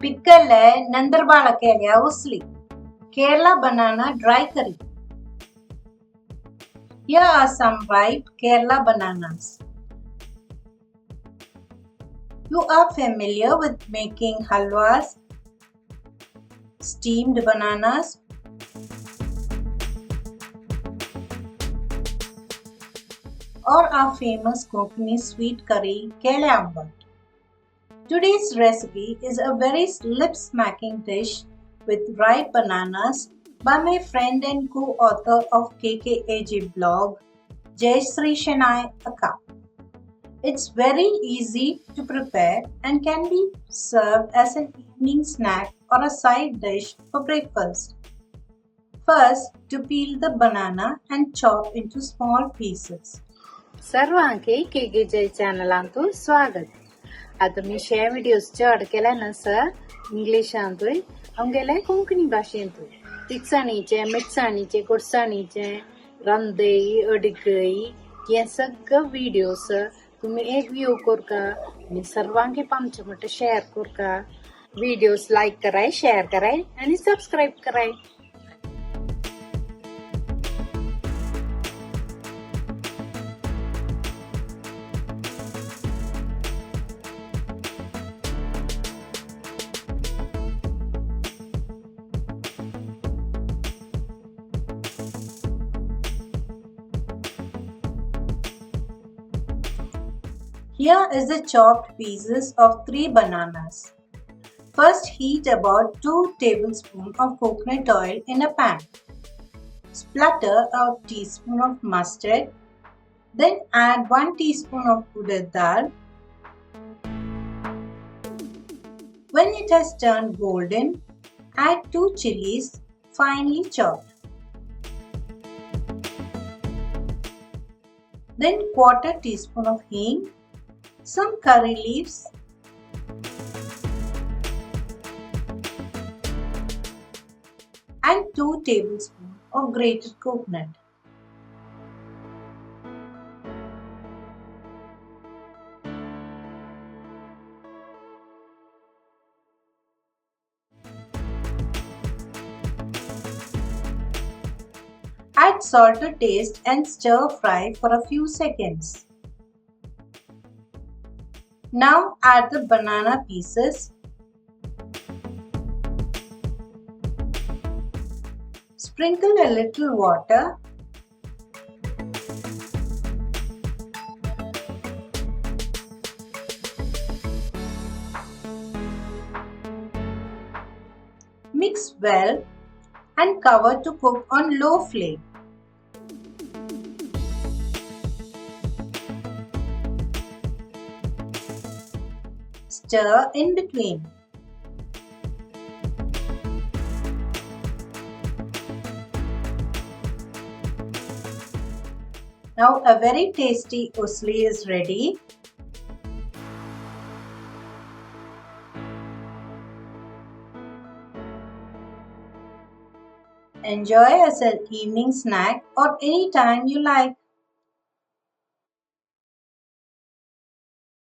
Pikkale, Nendra, Kelya, Usli. Kerala banana dry curry. Here are some ripe Kerala bananas. You are familiar with making halwas, steamed bananas, or our famous Konkani sweet curry, Kelya. Today's recipe is a very lip-smacking dish with ripe bananas by my friend and co-author of KKAG blog, Jayashree Shanai Akka. It's very easy to prepare and can be served as an evening snack or a side dish for breakfast. First, to peel the banana and chop into small pieces. सर्वांके KKJ चॅनलांतून स्वागत. आता मी शे videos चड केल्या नसर इंग्लिशांतूय आमगेले कोंकणी भाशेंतूय तिखसाणीचे मिठसाणीचे गोडसाणीचे रंदेई अडगई हे सगळं videos तुम्ही एक view करका आणि सर्वांके पामचे मोठे शेअर करका. व्हिडिओस लाईक कराय, शेअर कराय आणि सबस्क्राईब कराय. Here is the chopped pieces of 3 bananas. First, heat about 2 tablespoons of coconut oil in a pan. Splatter a teaspoon of mustard. Then add 1 teaspoon of urad dal. When it has turned golden, add 2 chilies finely chopped. Then quarter teaspoon of hing, some curry leaves, and 2 tablespoons of grated coconut. Add salt to taste and stir fry for a few seconds. Now add the banana pieces. Sprinkle a little water. Mix well and cover to cook on low flame. Stir in between. Now a very tasty usli is ready. Enjoy as an evening snack or any time you like.